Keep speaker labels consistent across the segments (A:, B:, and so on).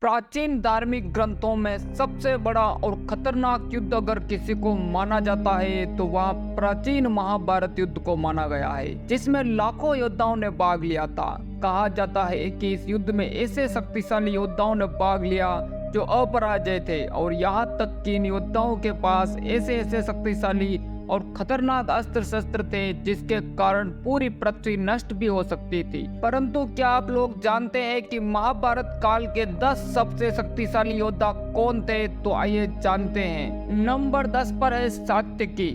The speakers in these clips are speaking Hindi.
A: प्राचीन धार्मिक ग्रंथों में सबसे बड़ा और खतरनाक युद्ध अगर किसी को माना जाता है तो वह प्राचीन महाभारत युद्ध को माना गया है, जिसमें लाखों योद्धाओं ने भाग लिया था। कहा जाता है कि इस युद्ध में ऐसे शक्तिशाली योद्धाओं ने भाग लिया जो अपराजय थे, और यहाँ तक कि इन योद्धाओं के पास ऐसे ऐसे शक्तिशाली और खतरनाक अस्त्र शस्त्र थे जिसके कारण पूरी पृथ्वी नष्ट भी हो सकती थी। परंतु क्या आप लोग जानते हैं कि महाभारत काल के 10 सबसे शक्तिशाली योद्धा कौन थे? तो आइए जानते हैं। नंबर 10 पर है सात्यकी।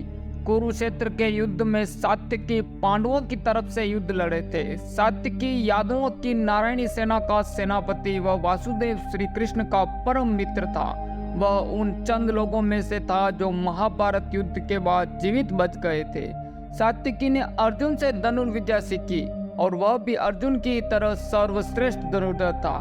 A: कुरुक्षेत्र के युद्ध में सात्यकी पांडवों की तरफ से युद्ध लड़े थे। सात्यकी यादवों की नारायणी सेना का सेनापति व वासुदेव श्री कृष्ण का परम मित्र था। वह उन चंद लोगों में से था जो महाभारत युद्ध के बाद जीवित बच गए थे। सात्यकी ने अर्जुन से धनुर्विद्या सीखी और वह भी अर्जुन की तरह सर्वश्रेष्ठ धनुर्धर था।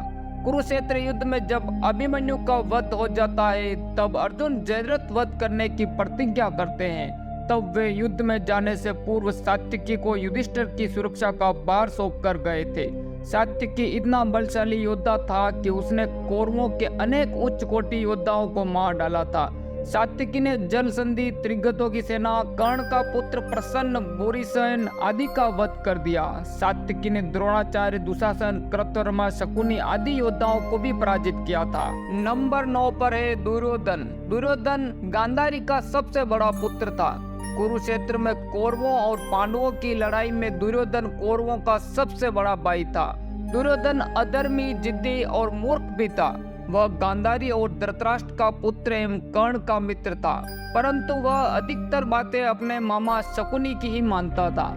A: कुरुक्षेत्र युद्ध में जब अभिमन्यु का वध हो जाता है तब अर्जुन जयद्रथ वध करने की प्रतिज्ञा करते हैं। तब वे युद्ध में जाने से पूर्व सात्यकी को युधिष्ठिर की सुरक्षा का भार सौंप कर गए थे। सात्यकी इतना बलशाली योद्धा था कि उसने कौरवों के अनेक उच्च कोटि योद्धाओं को मार डाला था। सात्यकी ने जल संधि, त्रिगतों की सेना, कर्ण का पुत्र प्रसन्न, भूरिसेन आदि का वध कर दिया। सात्यकी ने द्रोणाचार्य, दुशासन, कृतवर्मा, शकुनी आदि योद्धाओं को भी पराजित किया था। नंबर 9 पर है दुर्योधन। दुर्योधन गांधारी का सबसे बड़ा पुत्र था। कुरुक्षेत्र में कौरवों और पांडवों की लड़ाई में दुर्योधन कौरवों का सबसे बड़ा भाई था। दुर्योधन अधर्मी, जिद्दी और मूर्ख भी था। वह गांधारी और धृतराष्ट्र का पुत्र एवं कर्ण का मित्र था, परंतु वह अधिकतर बातें अपने मामा शकुनी की ही मानता था।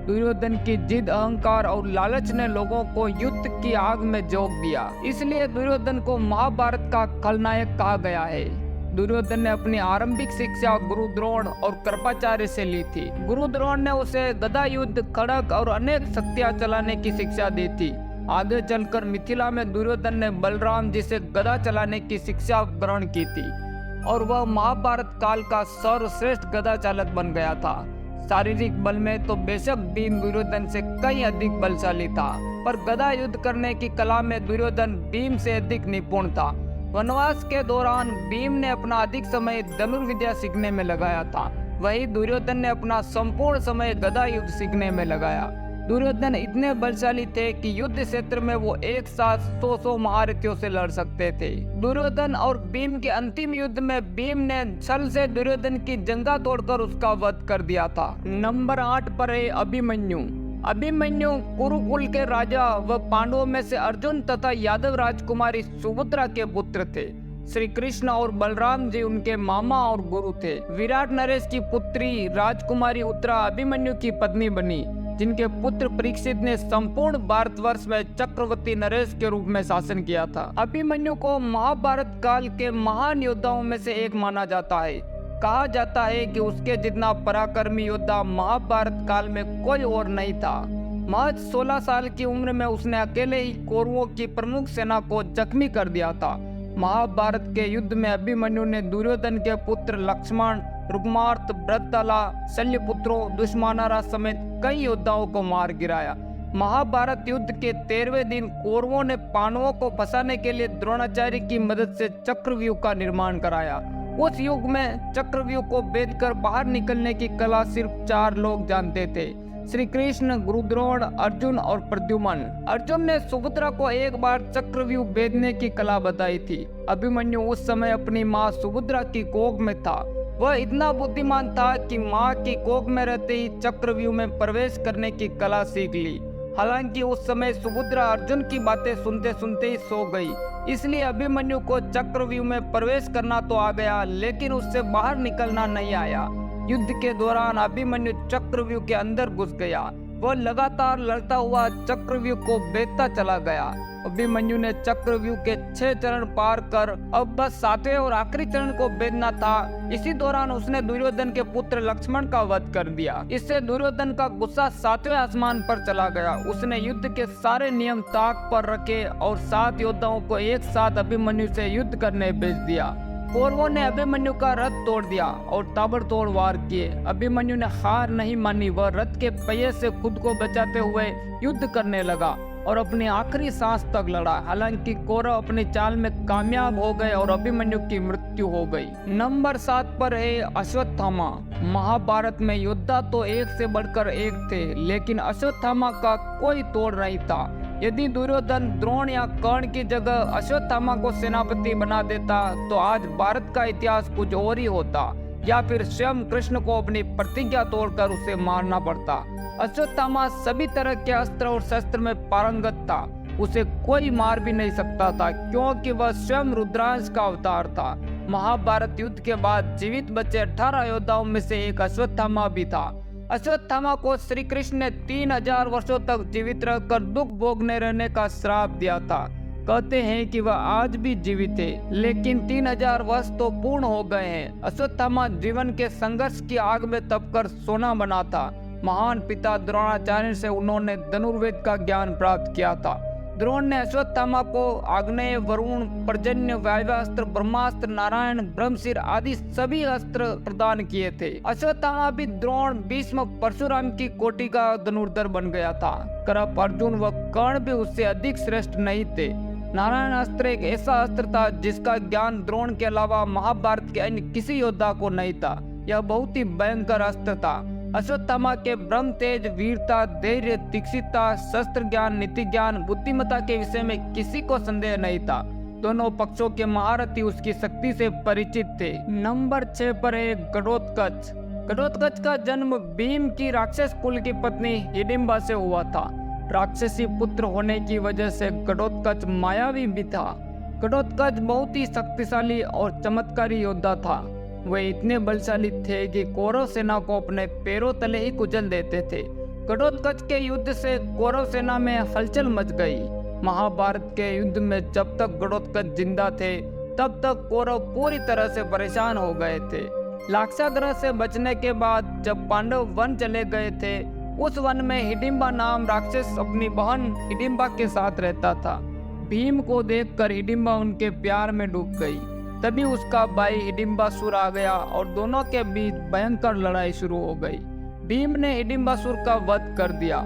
A: दुर्योधन की जिद, अहंकार और लालच ने लोगों को युद्ध की आग में झोंक दिया। इसलिए दुर्योधन को महाभारत का खलनायक कहा गया है। दुर्योधन ने अपनी आरंभिक शिक्षा गुरु द्रोण और कृपाचार्य से ली थी। गुरु द्रोण ने उसे गदा युद्ध, खड़ग और अनेक शक्तियां चलाने की शिक्षा दी थी। आगे चलकर मिथिला में दुर्योधन ने बलराम जी से गदा चलाने की शिक्षा ग्रहण की थी और वह महाभारत काल का सर्वश्रेष्ठ गदा चालक बन गया था। शारीरिक बल में तो बेशक भीम दुर्योधन से कई अधिक बलशाली था, पर गदा युद्ध करने की कला में दुर्योधन भीम से अधिक निपुण था। वनवास के दौरान भीम ने अपना अधिक समय धनुर्विद्या सीखने में लगाया था, वहीं दुर्योधन ने अपना संपूर्ण समय गदा युद्ध सीखने में लगाया। दुर्योधन इतने बलशाली थे कि युद्ध क्षेत्र में वो एक साथ 100 महारथियों से लड़ सकते थे। दुर्योधन और भीम के अंतिम युद्ध में भीम ने छल से दुर्योधन की जंगा तोड़कर उसका वध कर दिया था। नंबर 8 पर है अभिमन्यु। अभिमन्यु कुरुकुल के राजा व पांडवों में से अर्जुन तथा यादव राजकुमारी सुभद्रा के पुत्र थे। श्री कृष्ण और बलराम जी उनके मामा और गुरु थे। विराट नरेश की पुत्री राजकुमारी उत्तरा अभिमन्यु की पत्नी बनी, जिनके पुत्र परीक्षित ने संपूर्ण भारतवर्ष में चक्रवर्ती नरेश के रूप में शासन किया था। अभिमन्यु को महाभारत काल के महान योद्धाओं में से एक माना जाता है। कहा जाता है कि उसके जितना पराक्रमी योद्धा महाभारत काल में कोई और नहीं था। महज 16 साल की उम्र में उसने अकेले ही कौरवों की प्रमुख सेना को जख्मी कर दिया था। महाभारत के युद्ध में अभिमन्यु ने दुर्योधन के पुत्र लक्ष्मण, रुक्मार्थ, भृतला, शल्यपुत्रों, दुश्मनारा समेत कई योद्धाओं को मार गिराया। महाभारत युद्ध के 13वें दिन कौरवों ने पांडवों को फंसाने के लिए द्रोणाचार्य की मदद से चक्रव्यूह का निर्माण कराया। उस युग में चक्रव्यूह को भेदकर बाहर निकलने की कला सिर्फ 4 लोग जानते थे, श्री कृष्ण, गुरु द्रोण, अर्जुन और प्रद्युम्न। अर्जुन ने सुभद्रा को एक बार चक्रव्यूह भेदने की कला बताई थी। अभिमन्यु उस समय अपनी माँ सुभद्रा की कोख में था। वह इतना बुद्धिमान था कि माँ की कोख में रहते ही चक्रव्यूह में प्रवेश करने की कला सीख ली। हालांकि उस समय सुभद्रा अर्जुन की बातें सुनते सुनते ही सो गई, इसलिए अभिमन्यु को चक्रव्यूह में प्रवेश करना तो आ गया, लेकिन उससे बाहर निकलना नहीं आया। युद्ध के दौरान अभिमन्यु चक्रव्यूह के अंदर घुस गया। वह लगातार लड़ता हुआ चक्रव्यूह को भेदता चला गया। अभिमन्यु ने चक्रव्यूह के 6 चरण पार कर अब बस 7वें और आखिरी चरण को भेदना था। इसी दौरान उसने दुर्योधन के पुत्र लक्ष्मण का वध कर दिया। इससे दुर्योधन का गुस्सा 7वें आसमान पर चला गया। उसने युद्ध के सारे नियम ताक पर रखे और 7 योद्धाओं को एक साथ अभिमन्यु से युद्ध करने भेज दिया। कौरवों ने अभिमन्यु का रथ तोड़ दिया और ताबड़तोड़ वार किए। अभिमन्यु ने हार नहीं मानी, वह रथ के पहिए से खुद को बचाते हुए युद्ध करने लगा। और अपनी आखिरी सांस तक लड़ा। हालांकि कौरव अपनी चाल में कामयाब हो गए और अभिमन्यु की मृत्यु हो गई। नंबर 7 पर है अश्वत्थामा। महाभारत में योद्धा तो एक से बढ़कर एक थे, लेकिन अश्वत्थामा का कोई तोड़ नहीं था। यदि दुर्योधन, द्रोण या कर्ण की जगह अश्वत्थामा को सेनापति बना देता तो आज भारत का इतिहास कुछ और ही होता, या फिर स्वयं कृष्ण को अपनी प्रतिज्ञा तोड़कर उसे मारना पड़ता। अश्वत्थामा सभी तरह के अस्त्र और शस्त्र में पारंगत था। उसे कोई मार भी नहीं सकता था, क्योंकि वह स्वयं रुद्रांश का अवतार था। महाभारत युद्ध के बाद जीवित बचे 18 योद्धाओं में से एक अश्वत्थामा भी था। अश्वत्थामा को श्री कृष्ण ने 3000 वर्षों तक जीवित रहकर दुख भोगने रहने का श्राप दिया था। कहते हैं कि वह आज भी जीवित है, लेकिन 3000 वर्ष तो पूर्ण हो गए हैं। अश्वत्थामा जीवन के संघर्ष की आग में तपकर सोना बना था। महान पिता द्रोणाचार्य से उन्होंने धनुर्वेद का ज्ञान प्राप्त किया था। द्रोण ने अश्वत्थामा को आग्नेय, वरुण, पर्जन्य, वायव्यास्त्र, ब्रह्मास्त्र, नारायण, ब्रह्मशिर आदि सभी अस्त्र प्रदान किए थे। अश्वत्थामा भी द्रोण, भीष्म, परशुराम की कोटि का धनुर्धर बन गया था। कृप, अर्जुन व कर्ण भी उससे अधिक श्रेष्ठ नहीं थे। नारायण अस्त्र एक ऐसा अस्त्र था जिसका ज्ञान द्रोण के अलावा महाभारत के अन्य किसी योद्धा को नहीं था। यह बहुत ही भयंकर अस्त्र था। अश्वत्थामा के ब्रह्म तेज, वीरता, धैर्य, तीक्ष्णता, शस्त्र ज्ञान, नीति ज्ञान, बुद्धिमत्ता के विषय में किसी को संदेह नहीं था। दोनों पक्षों के महारथी उसकी शक्ति से परिचित थे। नंबर 6 पर है घटोत्कच। घटोत्कच का जन्म भीम की राक्षस कुल की पत्नी हिडिंबा से हुआ था। राक्षसी पुत्र होने की वजह से घटोत्कच मायावी भी था। घटोत्कच बहुत ही शक्तिशाली और चमत्कारी योद्धा था। वे इतने बलशाली थे कि कौरव सेना को अपने पैरों तले ही कुचल देते थे। घटोत्कच के युद्ध से कौरव सेना में हलचल मच गई। महाभारत के युद्ध में जब तक घटोत्कच जिंदा थे तब तक कौरव पूरी तरह से परेशान हो गए थे। लाक्षागृह से बचने के बाद जब पांडव वन चले गए थे, उस वन में हिडिंबा नाम राक्षस अपनी बहन हिडिंबा के साथ रहता था। भीम को देखकर हिडिंबा उनके प्यार में डूब गई। तभी उसका भाई हिडिंबासुर आ गया और दोनों के बीच भयंकर लड़ाई शुरू हो गई। भीम ने हिडिंबासुर का वध कर दिया।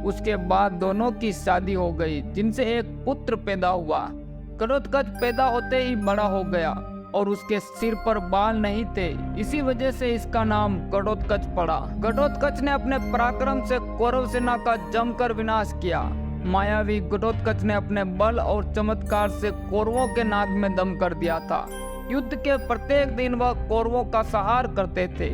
A: उसके बाद दोनों की शादी हो गई, जिनसे एक पुत्र पैदा हुआ। घटोत्कच पैदा होते ही बड़ा हो गया और उसके सिर पर बाल नहीं थे, इसी वजह से इसका नाम घटोत्कच पड़ा। घटोत्कच ने अपने पराक्रम से कौरव सेना का जमकर विनाश किया। मायावी घटोत्कच ने अपने बल और चमत्कार से कौरवों के नाक में दम कर दिया था। युद्ध के प्रत्येक दिन वह कौरवों का संहार करते थे।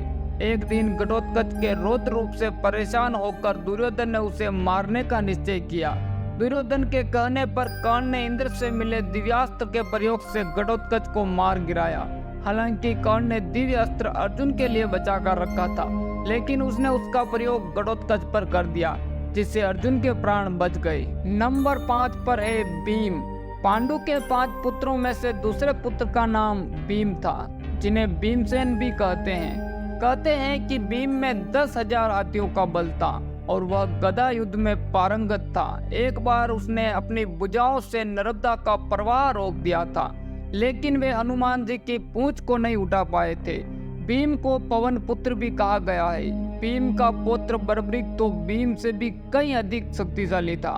A: एक दिन घटोत्कच के रौद्र रूप से परेशान होकर दुर्योधन ने उसे मारने का निश्चय किया। दुर्योधन के कहने पर कर्ण ने इंद्र से मिले दिव्यास्त्र के प्रयोग से घटोत्कच को मार गिराया। हालांकि कर्ण ने दिव्य अस्त्र अर्जुन के लिए बचा कर रखा था, लेकिन उसने उसका प्रयोग घटोत्कच पर कर दिया, जिससे अर्जुन के प्राण बच गए। नंबर 5 पर है भीम। पांडु के 5 पुत्रों में से दूसरे पुत्र का नाम भीम था, जिन्हें भीमसेन भी कहते हैं। कहते हैं कि भीम में 10,000 हाथियों का बल था और वह गदा युद्ध में पारंगत था। एक बार उसने अपनी भुजाओं से नर्मदा का प्रवाह रोक दिया था, लेकिन वे हनुमान जी की पूंछ को नहीं उठा पाए थे। भीम को पवन पुत्र भी कहा गया है। भीम का पुत्र बर्बरीक तो भीम से भी कहीं अधिक शक्तिशाली था।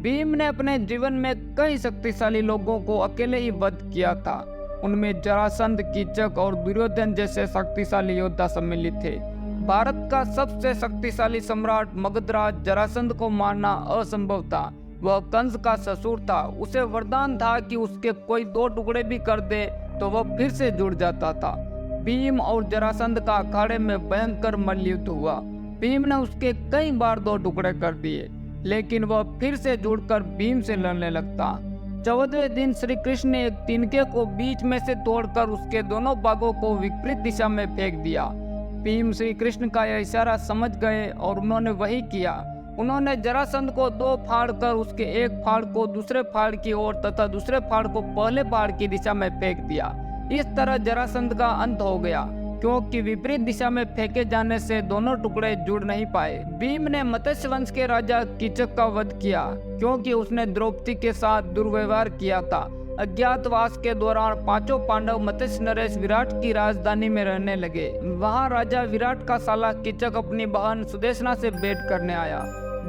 A: भीम ने अपने जीवन में कई शक्तिशाली लोगों को अकेले ही वध किया था। उनमें जरासंध, कीचक और दुर्योधन जैसे शक्तिशाली योद्धा सम्मिलित थे। भारत का सबसे शक्तिशाली सम्राट मगधराज जरासंध को मारना असंभव था। वह कंस का ससुर था। उसे वरदान था कि उसके कोई 2 टुकड़े भी कर दे तो वह फिर से जुड़ जाता था। भीम और जरासंध का अखाड़े में भयंकर मल्लयुद्ध हुआ। भीम ने उसके कई बार 2 टुकड़े कर दिए, लेकिन वह फिर से जुड़कर भीम से लड़ने लगता। 14वें दिन श्री कृष्ण ने एक तिनके को बीच में से तोड़कर उसके दोनों भागों को विपरीत दिशा में फेंक दिया। भीम श्री कृष्ण का यह इशारा समझ गए और उन्होंने वही किया। उन्होंने जरासंध को 2 फाड़ कर उसके एक फाड़ को दूसरे फाड़ की ओर तथा दूसरे फाड़ को पहले फाड़ की दिशा में फेंक दिया। इस तरह जरासंध का अंत हो गया, क्योंकि विपरीत दिशा में फेंके जाने से दोनों टुकड़े जुड़ नहीं पाए। भीम ने मत्स्य वंश के राजा कीचक का वध किया, क्योंकि उसने द्रौपदी के साथ दुर्व्यवहार किया था। अज्ञातवास के दौरान 5 पांडव मत्स्य नरेश विराट की राजधानी में रहने लगे। वहां राजा विराट का साला कीचक अपनी बहन सुदेशना से भेंट करने आया।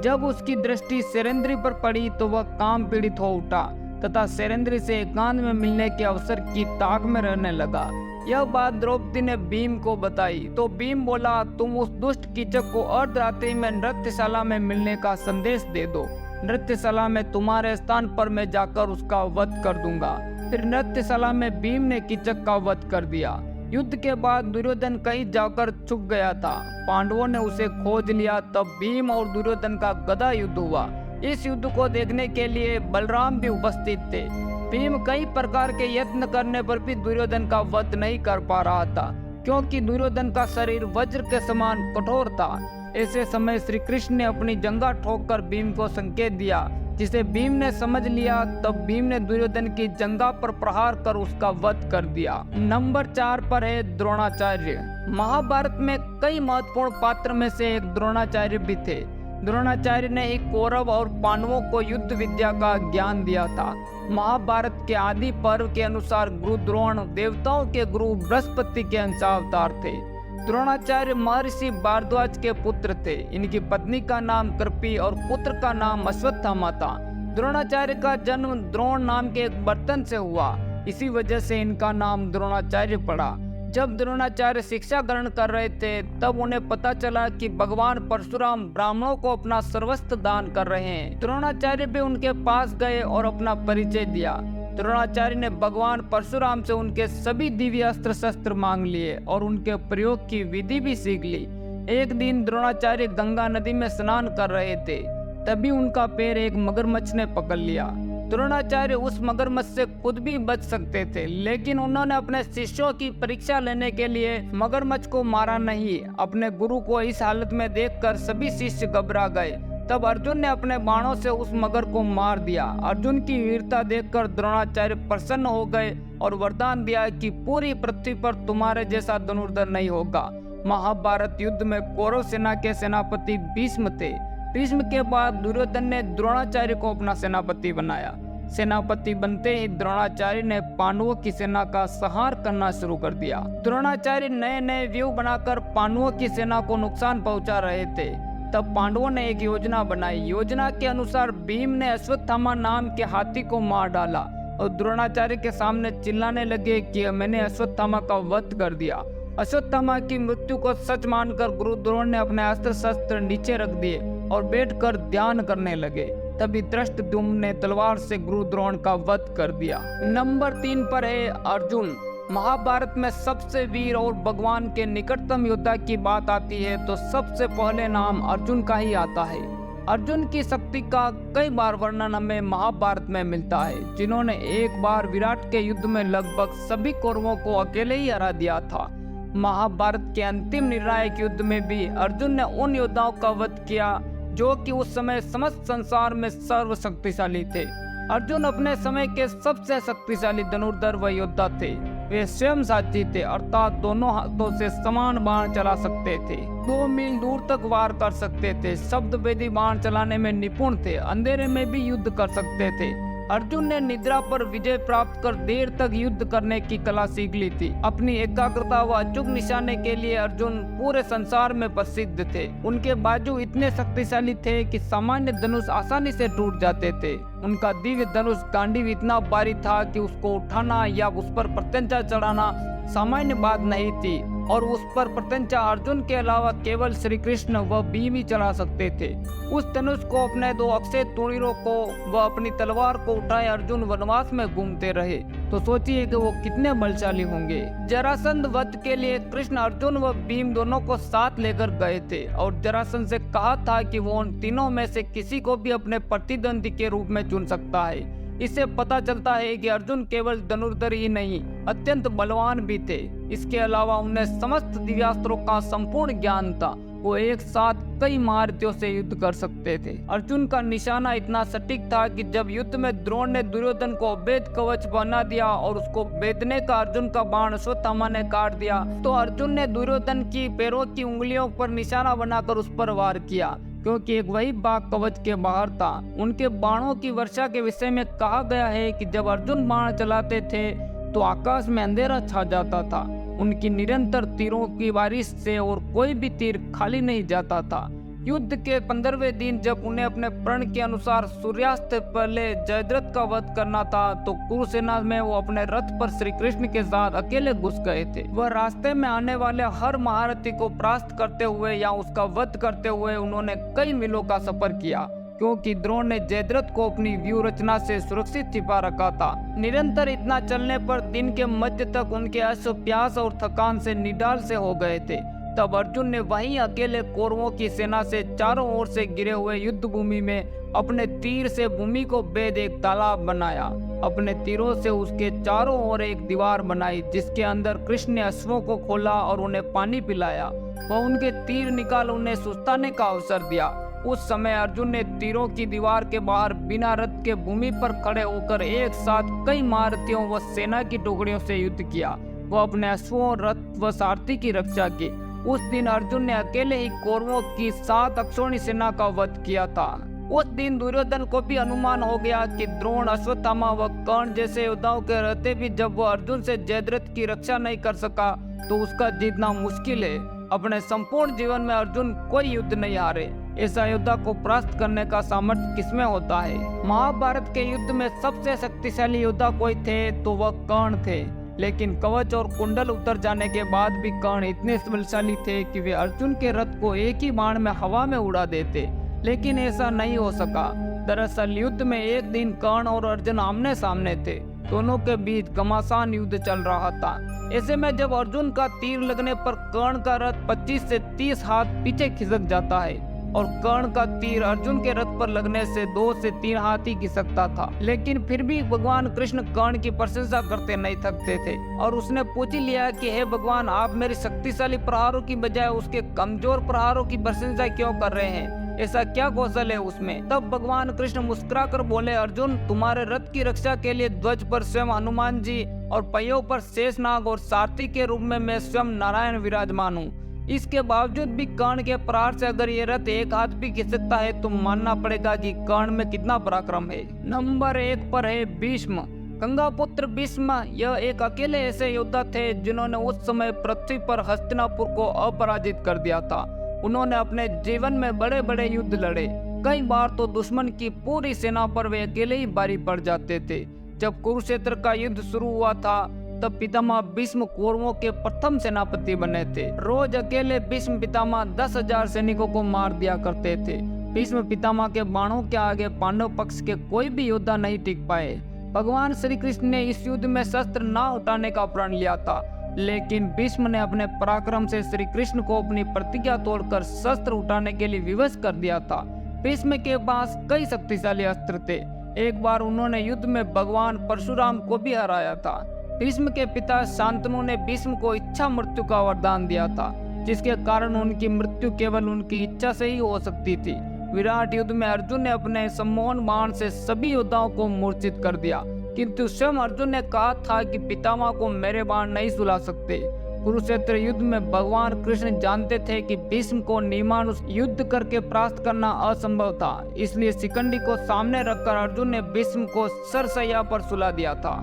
A: जब उसकी दृष्टि सेरेंद्री पर पड़ी तो वह काम पीड़ित हो उठा तथा सेरेंद्री से एकांत में मिलने के अवसर की ताक में रहने लगा। यह बात द्रौपदी ने भीम को बताई तो भीम बोला, तुम उस दुष्ट कीचक को अर्धरात्रि में नृत्यशाला में मिलने का संदेश दे दो। नृत्यशाला में तुम्हारे स्थान पर मैं जाकर उसका वध कर दूंगा। फिर नृत्यशाला में भीम ने कीचक का वध कर दिया। युद्ध के बाद दुर्योधन कहीं जाकर छुप गया था। पांडवों ने उसे खोज लिया। तब भीम और दुर्योधन का गदा युद्ध हुआ। इस युद्ध को देखने के लिए बलराम भी उपस्थित थे। भीम कई प्रकार के यत्न करने पर भी दुर्योधन का वध नहीं कर पा रहा था, क्योंकि दुर्योधन का शरीर वज्र के समान कठोर था। ऐसे समय श्री कृष्ण ने अपनी जंघा ठोककर भीम को संकेत दिया, जिसे भीम ने समझ लिया। तब भीम ने दुर्योधन की जंघा पर प्रहार कर उसका वध कर दिया। नंबर 4 पर है द्रोणाचार्य। महाभारत में कई महत्वपूर्ण पात्र में से एक द्रोणाचार्य भी थे। द्रोणाचार्य ने ही कौरव और पांडवों को युद्ध विद्या का ज्ञान दिया था। महाभारत के आदि पर्व के अनुसार गुरु द्रोण देवताओं के गुरु बृहस्पति के अंशावतार थे। द्रोणाचार्य महर्षि भारद्वाज के पुत्र थे। इनकी पत्नी का नाम कृपि और पुत्र का नाम अश्वत्थामा था। द्रोणाचार्य का जन्म द्रोण नाम के एक बर्तन से हुआ, इसी वजह से इनका नाम द्रोणाचार्य पड़ा। जब द्रोणाचार्य शिक्षा ग्रहण कर रहे थे तब उन्हें पता चला कि भगवान परशुराम ब्राह्मणों को अपना सर्वस्व दान कर रहे हैं। द्रोणाचार्य भी उनके पास गए और अपना परिचय दिया। द्रोणाचार्य ने भगवान परशुराम से उनके सभी दिव्य अस्त्र शस्त्र मांग लिए और उनके प्रयोग की विधि भी सीख ली। एक दिन द्रोणाचार्य गंगा नदी में स्नान कर रहे थे, तभी उनका पैर एक मगरमच्छ ने पकड़ लिया। द्रोणाचार्य उस मगरमच्छ से खुद भी बच सकते थे, लेकिन उन्होंने अपने शिष्यों की परीक्षा लेने के लिए मगरमच्छ को मारा नहीं। अपने गुरु को इस हालत में देखकर सभी शिष्य घबरा गए। तब अर्जुन ने अपने बाणों से उस मगर को मार दिया। अर्जुन की वीरता देखकर द्रोणाचार्य प्रसन्न हो गए और वरदान दिया कि पूरी पृथ्वी पर तुम्हारे जैसा धनुर्धर नहीं होगा। महाभारत युद्ध में कौरव सेना के सेनापति भीष्म थे। भीष्म के बाद दुर्योधन ने द्रोणाचार्य को अपना सेनापति बनाया। सेनापति बनते ही द्रोणाचार्य ने पांडवों की सेना का संहार करना शुरू कर दिया। द्रोणाचार्य नए नए व्यूह बनाकर पांडवों की सेना को नुकसान पहुंचा रहे थे। तब पांडवों ने एक योजना बनाई। योजना के अनुसार भीम ने अश्वत्थामा नाम के हाथी को मार डाला और द्रोणाचार्य के सामने चिल्लाने लगे कि मैंने अश्वत्थामा का वध कर दिया। अश्वत्थामा की मृत्यु को सच मानकर गुरु द्रोण ने अपने अस्त्र शस्त्र नीचे रख दिए और बैठकर ध्यान करने लगे। तभी धृष्टद्युम्न ने तलवार से गुरु द्रोण का वध कर दिया। नंबर 3 पर है अर्जुन। महाभारत में सबसे वीर और भगवान के निकटतम योद्धा की बात आती है तो सबसे पहले नाम अर्जुन का ही आता है। अर्जुन की शक्ति का कई बार वर्णन हमें महाभारत में मिलता है, जिन्होंने एक बार विराट के युद्ध में लगभग सभी कौरवों को अकेले ही हरा दिया था। महाभारत के अंतिम निर्णायक युद्ध में भी अर्जुन ने उन योद्धाओं का वध किया जो कि उस समय समस्त संसार में सर्वशक्तिशाली थे। अर्जुन अपने समय के सबसे शक्तिशाली धनुर्धर व योद्धा थे। वे स्वयं साची थे, अर्थात दोनों हाथों से समान बाण चला सकते थे, 2 मील दूर तक वार कर सकते थे, शब्द भेदी बाण चलाने में निपुण थे, अंधेरे में भी युद्ध कर सकते थे। अर्जुन ने निद्रा पर विजय प्राप्त कर देर तक युद्ध करने की कला सीख ली थी। अपनी एकाग्रता व अचूक निशाने के लिए अर्जुन पूरे संसार में प्रसिद्ध थे। उनके बाजू इतने शक्तिशाली थे कि सामान्य धनुष आसानी से टूट जाते थे। उनका दिव्य धनुष गांडीव इतना भारी था कि उसको उठाना या उस पर प्रत्यंचा चढ़ाना सामान्य बात नहीं थी, और उस पर प्रत्यंचा अर्जुन के अलावा केवल श्री कृष्ण व भीम ही चला सकते थे। उस धनुष को अपने 2 अक्षय तूणीरों को व अपनी तलवार को उठाए अर्जुन वनवास में घूमते रहे, तो सोचिए कि वो कितने बलशाली होंगे। जरासंध वध के लिए कृष्ण अर्जुन व भीम दोनों को साथ लेकर गए थे और जरासंध से कहा था कि वो उन तीनों में से किसी को भी अपने प्रतिद्वंदी के रूप में चुन सकता है। इससे पता चलता है कि अर्जुन केवल धनुर्धर ही नहीं, अत्यंत बलवान भी थे। इसके अलावा उन्हें समस्त दिव्यास्त्रों का संपूर्ण ज्ञान था। वो एक साथ कई महारथियों से युद्ध कर सकते थे। अर्जुन का निशाना इतना सटीक था कि जब युद्ध में द्रोण ने दुर्योधन को अभेद कवच बना दिया और उसको भेदने का अर्जुन का बाण अश्वत्थामा ने काट दिया, तो अर्जुन ने दुर्योधन की पैरों की उंगलियों पर निशाना बनाकर उस पर वार किया, क्योंकि एक वही बाघ कवच के बाहर था। उनके बाणों की वर्षा के विषय में कहा गया है कि जब अर्जुन बाण चलाते थे तो आकाश में अंधेरा छा जाता था। उनकी निरंतर तीरों की बारिश से और कोई भी तीर खाली नहीं जाता था। युद्ध के 15वें दिन जब उन्हें अपने प्रण के अनुसार सूर्यास्त से पहले जयद्रथ का वध करना था तो कुरुसेना में वो अपने रथ पर श्री कृष्ण के साथ अकेले घुस गए थे। वह रास्ते में आने वाले हर महारथी को परास्त करते हुए या उसका वध करते हुए उन्होंने कई मीलों का सफर किया, क्योंकि द्रोण ने जयद्रथ को अपनी व्यूह रचना से सुरक्षित छिपा रखा था। निरंतर इतना चलने पर दिन के मध्य तक उनके अश्व प्यास और थकान से निडाल से हो गए थे। तब अर्जुन ने वहीं अकेले कौरवों की सेना से चारों ओर से घिरे हुए युद्ध भूमि में अपने तीर से भूमि को बेध एक तालाब बनाया। अपने तीरों से उसके चारों ओर एक दीवार बनाई, जिसके अंदर कृष्ण ने अश्वों को खोला और उन्हें पानी पिलाया। वह उनके तीर निकाल उन्हें सुस्ताने का अवसर दिया। उस समय अर्जुन ने तीरों की दीवार के बाहर बिना रथ के भूमि पर खड़े होकर एक साथ कई महारथियों व सेना की टुकड़ियों से युद्ध किया। वह अपने अश्वों, रथ व सारथी की रक्षा की। उस दिन अर्जुन ने अकेले ही कौरवों की 7 अक्षौणी सेना का वध किया था। उस दिन दुर्योधन को भी अनुमान हो गया कि द्रोण, अश्वत्थामा व कर्ण जैसे योद्धाओं के रहते भी जब वह अर्जुन से जयद्रथ की रक्षा नहीं कर सका तो उसका जीतना मुश्किल है। अपने संपूर्ण जीवन में अर्जुन कोई युद्ध नहीं हारे। ऐसा योद्धा को परास्त करने का सामर्थ्य किसमें होता है? महाभारत के युद्ध में सबसे शक्तिशाली योद्धा कोई थे तो वह कर्ण थे, लेकिन कवच और कुंडल उतर जाने के बाद भी कर्ण इतने बलशाली थे कि वे अर्जुन के रथ को एक ही बाण में हवा में उड़ा देते, लेकिन ऐसा नहीं हो सका। दरअसल युद्ध में एक दिन कर्ण और अर्जुन आमने सामने थे। दोनों के बीच घमासान युद्ध चल रहा था। ऐसे में जब अर्जुन का तीर लगने पर कर्ण का रथ 25 से 30 हाथ पीछे खिसक जाता है और कर्ण का तीर अर्जुन के रथ पर लगने से 2 से 3 हाथ ही खिसकता था। लेकिन फिर भी भगवान कृष्ण कर्ण की प्रशंसा करते नहीं थकते थे और उसने पूछ लिया कि हे भगवान, आप मेरी शक्तिशाली प्रहारों की बजाय उसके कमजोर प्रहारों की प्रशंसा क्यों कर रहे हैं? ऐसा क्या कौशल है उसमें? तब भगवान कृष्ण मुस्कुराकर बोले, अर्जुन, तुम्हारे रथ की रक्षा के लिए ध्वज पर स्वयं हनुमान जी और पहियों पर शेषनाग और सारथी के रूप में मैं स्वयं नारायण विराजमान हूँ। इसके बावजूद भी कर्ण के प्रहार से अगर ये रथ एक हाथ भी खिसकता है तो मानना पड़ेगा कि कर्ण में कितना पराक्रम है। नंबर 1 पर है भीष्म। गंगापुत्र भीष्म यह एक अकेले ऐसे योद्धा थे जिन्होंने उस समय पृथ्वी पर हस्तिनापुर को अपराजित कर दिया था। उन्होंने अपने जीवन में बड़े बड़े युद्ध लड़े। कई बार तो दुश्मन की पूरी सेना पर वे अकेले ही भारी पड़ जाते थे। जब कुरुक्षेत्र का युद्ध शुरू हुआ था तब पितामह भीष्म कौरवों के प्रथम सेनापति बने थे। रोज अकेले भीष्म पितामह 10,000 सैनिकों को मार दिया करते थे। भीष्म पितामह के बाणों के आगे पांडव पक्ष के कोई भी योद्धा नहीं टिक पाए। भगवान श्री कृष्ण ने इस युद्ध में शस्त्र न उठाने का प्रण लिया था, लेकिन भीष्म ने अपने पराक्रम से श्री कृष्ण को अपनी प्रतिज्ञा तोड़कर शस्त्र उठाने के लिए विवश कर दिया था। भीष्म के पास कई शक्तिशाली अस्त्र थे। एक बार उन्होंने युद्ध में भगवान परशुराम को भी हराया था। भीष्म के पिता शांतनु ने भीष्म को इच्छा मृत्यु का वरदान दिया था, जिसके कारण उनकी मृत्यु केवल उनकी इच्छा से ही हो सकती थी। विराट युद्ध में अर्जुन ने अपने सम्मोहन बाण से सभी योद्धाओं को मूर्छित कर दिया, किंतु स्वयं अर्जुन ने कहा था कि पितामह को मेरे बाण नहीं सुला सकते। कुरुक्षेत्र युद्ध में भगवान कृष्ण जानते थे कि भीष्म को नियमानुसार युद्ध करके परास्त करना असंभव था, इसलिए शिखंडी को सामने रखकर अर्जुन ने भीष्म को सरसैया पर सुला दिया था।